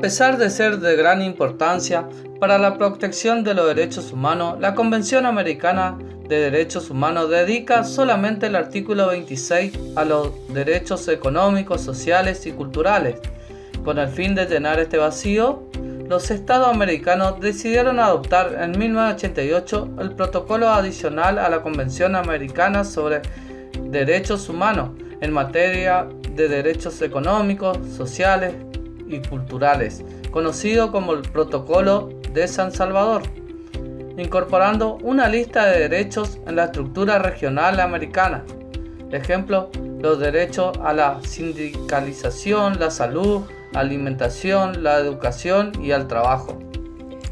pesar de ser de gran importancia para la protección de los derechos humanos, la Convención Americana de Derechos Humanos dedica solamente el artículo 26 a los derechos económicos, sociales y culturales. Con el fin de llenar este vacío, los estados americanos decidieron adoptar en 1988 el protocolo adicional a la Convención Americana sobre Derechos Humanos en materia de derechos económicos, sociales y culturales, conocido como el Protocolo de San Salvador, incorporando una lista de derechos en la estructura regional americana. Ejemplo, los derechos a la sindicalización, la salud, alimentación, la educación y al trabajo.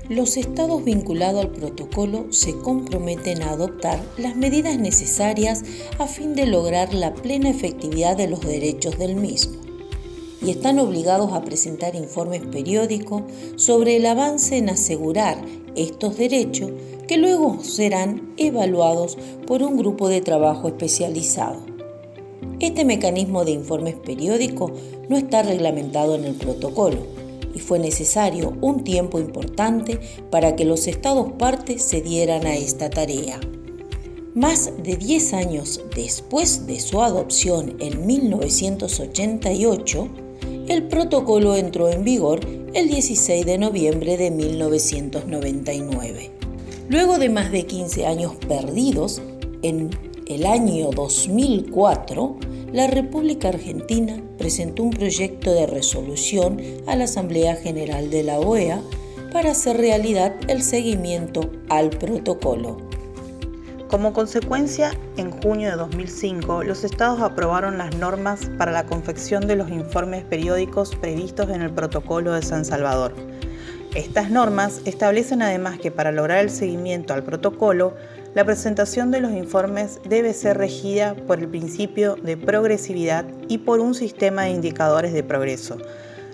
Los estados vinculados al protocolo se comprometen a adoptar las medidas necesarias a fin de lograr la plena efectividad de los derechos del mismo, y están obligados a presentar informes periódicos sobre el avance en asegurar estos derechos, que luego serán evaluados por un grupo de trabajo especializado. Este mecanismo de informes periódicos no está reglamentado en el protocolo y fue necesario un tiempo importante para que los estados partes se dieran a esta tarea. Más de 10 años después de su adopción en 1988, el protocolo entró en vigor el 16 de noviembre de 1999. Luego de más de 15 años perdidos, en el año 2004, la República Argentina presentó un proyecto de resolución a la Asamblea General de la OEA para hacer realidad el seguimiento al protocolo. Como consecuencia, en junio de 2005, los estados aprobaron las normas para la confección de los informes periódicos previstos en el Protocolo de San Salvador. Estas normas establecen además que para lograr el seguimiento al protocolo, la presentación de los informes debe ser regida por el principio de progresividad y por un sistema de indicadores de progreso.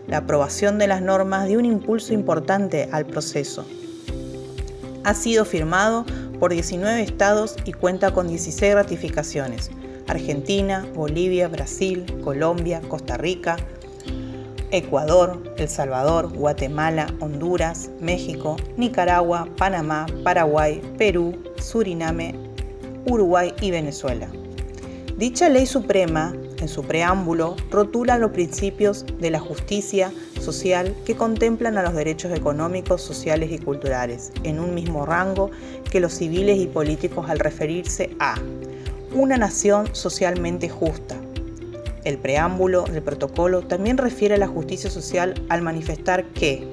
La aprobación de las normas dio un impulso importante al proceso. Ha sido firmado por 19 estados y cuenta con 16 ratificaciones: Argentina, Bolivia, Brasil, Colombia, Costa Rica, Ecuador, El Salvador, Guatemala, Honduras, México, Nicaragua, Panamá, Paraguay, Perú, Suriname, Uruguay y Venezuela. Dicha ley suprema, en su preámbulo, rotula los principios de la justicia social que contemplan a los derechos económicos, sociales y culturales, en un mismo rango que los civiles y políticos al referirse a una nación socialmente justa. El preámbulo del protocolo también refiere a la justicia social al manifestar que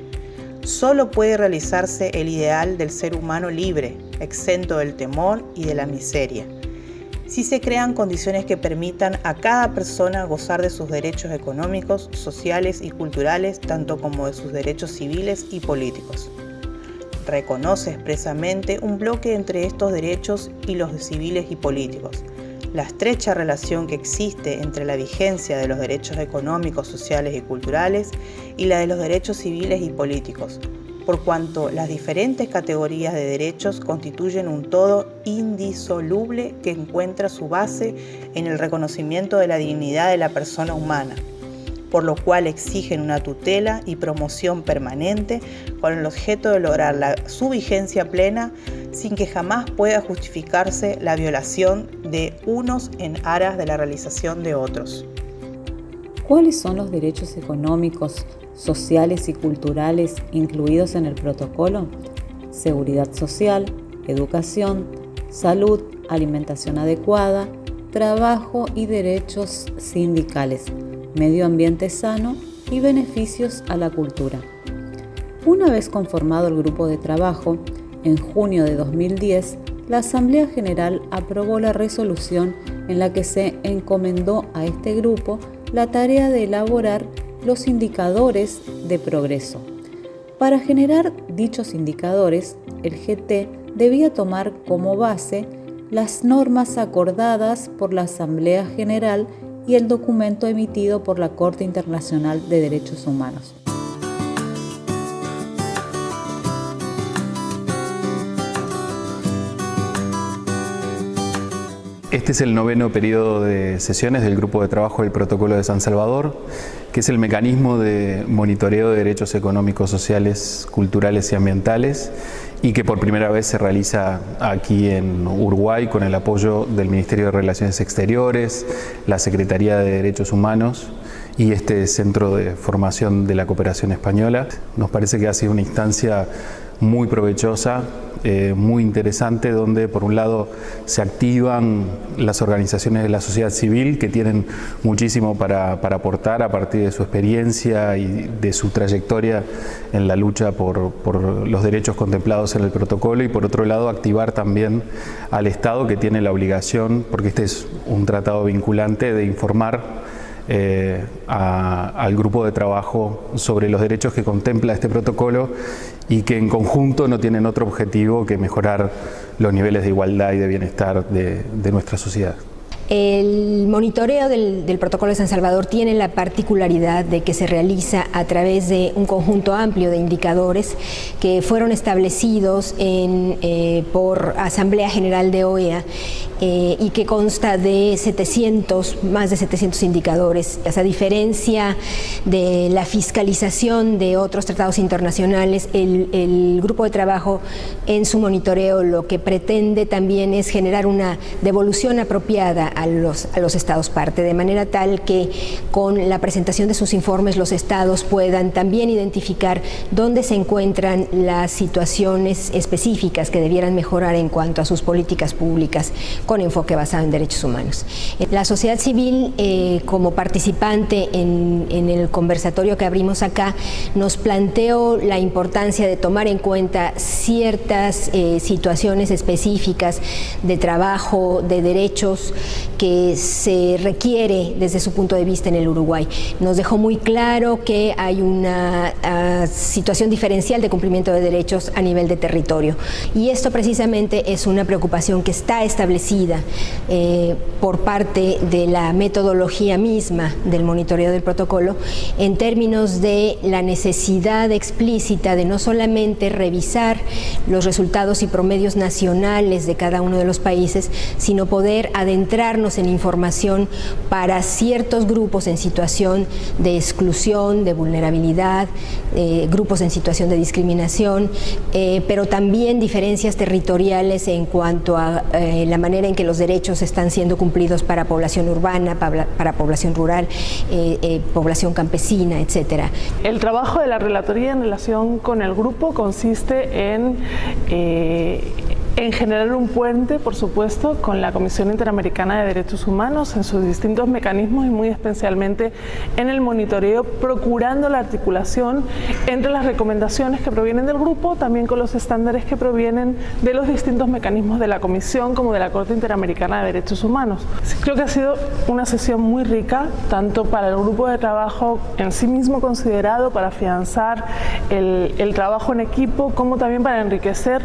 solo puede realizarse el ideal del ser humano libre, exento del temor y de la miseria, si se crean condiciones que permitan a cada persona gozar de sus derechos económicos, sociales y culturales, tanto como de sus derechos civiles y políticos. Reconoce expresamente un bloque entre estos derechos y los civiles y políticos, la estrecha relación que existe entre la vigencia de los derechos económicos, sociales y culturales y la de los derechos civiles y políticos, por cuanto las diferentes categorías de derechos constituyen un todo indisoluble que encuentra su base en el reconocimiento de la dignidad de la persona humana, por lo cual exigen una tutela y promoción permanente con el objeto de lograr su vigencia plena sin que jamás pueda justificarse la violación de unos en aras de la realización de otros. ¿Cuáles son los derechos económicos, sociales y culturales incluidos en el protocolo? Seguridad social, educación, salud, alimentación adecuada, trabajo y derechos sindicales, medio ambiente sano y beneficios a la cultura. Una vez conformado el grupo de trabajo, en junio de 2010, la Asamblea General aprobó la resolución en la que se encomendó a este grupo la tarea de elaborar los indicadores de progreso. Para generar dichos indicadores, el GT debía tomar como base las normas acordadas por la Asamblea General y el documento emitido por la Corte Internacional de Derechos Humanos. Este Este es el 9º periodo de sesiones del Grupo de Trabajo del Protocolo de San Salvador, que es el mecanismo de monitoreo de derechos económicos, sociales, culturales y ambientales, y que por primera vez se realiza aquí en Uruguay con el apoyo del Ministerio de Relaciones Exteriores, la Secretaría de Derechos Humanos y este Centro de Formación de la Cooperación Española. Nos parece que ha sido una instancia muy provechosa, muy interesante, donde por un lado se activan las organizaciones de la sociedad civil que tienen muchísimo para aportar a partir de su experiencia y de su trayectoria en la lucha por los derechos contemplados en el protocolo, y por otro lado activar también al Estado, que tiene la obligación, porque este es un tratado vinculante, de informar al grupo de trabajo sobre los derechos que contempla este protocolo, y que en conjunto no tienen otro objetivo que mejorar los niveles de igualdad y de bienestar de nuestra sociedad. El monitoreo del Protocolo de San Salvador tiene la particularidad de que se realiza a través de un conjunto amplio de indicadores que fueron establecidos por Asamblea General de OEA y que consta de más de 700 indicadores. A diferencia de la fiscalización de otros tratados internacionales, el grupo de trabajo en su monitoreo lo que pretende también es generar una devolución apropiada a los estados parte, de manera tal que con la presentación de sus informes los estados puedan también identificar dónde se encuentran las situaciones específicas que debieran mejorar en cuanto a sus políticas públicas con enfoque basado en derechos humanos. La sociedad civil, como participante en el conversatorio que abrimos acá, nos planteó la importancia de tomar en cuenta ciertas situaciones específicas de trabajo, de derechos que se requiere desde su punto de vista en el Uruguay. Nos dejó muy claro que hay una situación diferencial de cumplimiento de derechos a nivel de territorio, y esto precisamente es una preocupación que está establecida por parte de la metodología misma del monitoreo del protocolo, en términos de la necesidad explícita de no solamente revisar los resultados y promedios nacionales de cada uno de los países, sino poder adentrarnos en información para ciertos grupos en situación de exclusión, de vulnerabilidad, grupos en situación de discriminación, pero también diferencias territoriales en cuanto a la manera en que los derechos están siendo cumplidos para población urbana, para población rural, población campesina, etcétera. El trabajo de la relatoría en relación con el grupo consiste en generar un puente, por supuesto, con la Comisión Interamericana de Derechos Humanos en sus distintos mecanismos, y muy especialmente en el monitoreo, procurando la articulación entre las recomendaciones que provienen del grupo, también con los estándares que provienen de los distintos mecanismos de la Comisión como de la Corte Interamericana de Derechos Humanos. Creo que ha sido una sesión muy rica, tanto para el grupo de trabajo en sí mismo considerado, para afianzar el trabajo en equipo, como también para enriquecer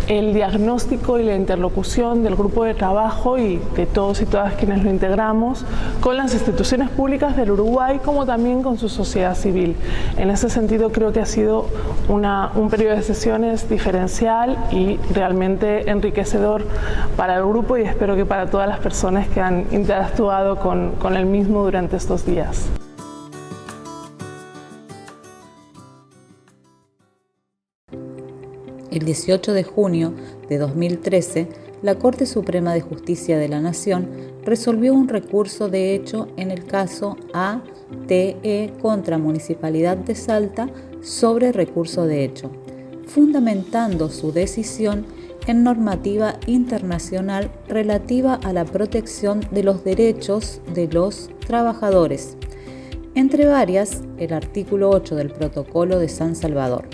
el diagnóstico y la interlocución del grupo de trabajo y de todos y todas quienes lo integramos con las instituciones públicas del Uruguay, como también con su sociedad civil. En ese sentido, creo que ha sido un periodo de sesiones diferencial y realmente enriquecedor para el grupo, y espero que para todas las personas que han interactuado con el mismo durante estos días. El 18 de junio de 2013, la Corte Suprema de Justicia de la Nación resolvió un recurso de hecho en el caso ATE contra Municipalidad de Salta sobre recurso de hecho, fundamentando su decisión en normativa internacional relativa a la protección de los derechos de los trabajadores, entre varias el artículo 8 del Protocolo de San Salvador.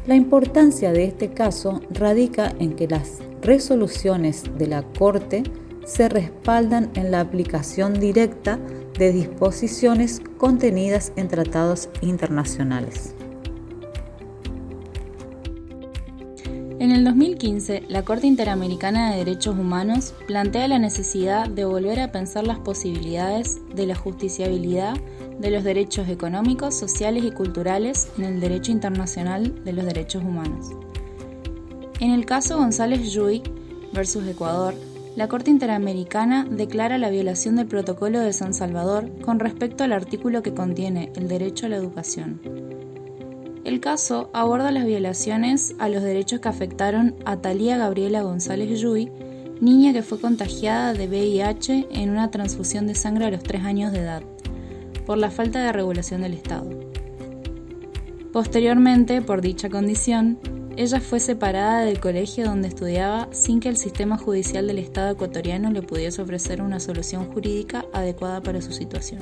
La importancia de este caso radica en que las resoluciones de la Corte se respaldan en la aplicación directa de disposiciones contenidas en tratados internacionales. En el 2015, la Corte Interamericana de Derechos Humanos plantea la necesidad de volver a pensar las posibilidades de la justiciabilidad de los derechos económicos, sociales y culturales en el derecho internacional de los derechos humanos. En el caso González Lluy versus Ecuador, la Corte Interamericana declara la violación del Protocolo de San Salvador con respecto al artículo que contiene el derecho a la educación. El caso aborda las violaciones a los derechos que afectaron a Thalía Gabriela González Yuy, niña que fue contagiada de VIH en una transfusión de sangre a los 3 años de edad, por la falta de regulación del Estado. Posteriormente, por dicha condición, ella fue separada del colegio donde estudiaba sin que el sistema judicial del Estado ecuatoriano le pudiese ofrecer una solución jurídica adecuada para su situación.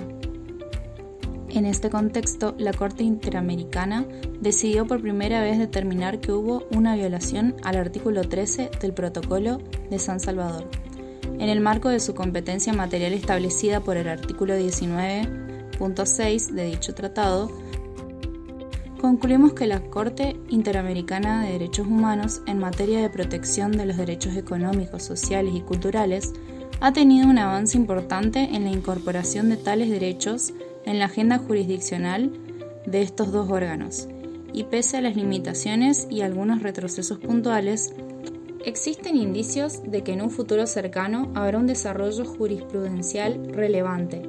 En este contexto, la Corte Interamericana decidió por primera vez determinar que hubo una violación al artículo 13 del Protocolo de San Salvador, en el marco de su competencia material establecida por el artículo 19.6 de dicho tratado. Concluimos que la Corte Interamericana de Derechos Humanos en materia de protección de los derechos económicos, sociales y culturales ha tenido un avance importante en la incorporación de tales derechos en la agenda jurisdiccional de estos dos órganos, y pese a las limitaciones y algunos retrocesos puntuales, existen indicios de que en un futuro cercano habrá un desarrollo jurisprudencial relevante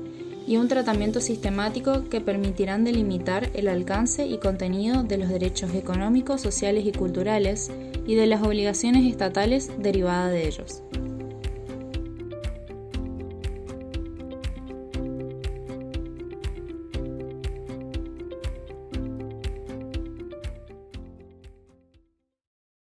y un tratamiento sistemático que permitirán delimitar el alcance y contenido de los derechos económicos, sociales y culturales y de las obligaciones estatales derivadas de ellos.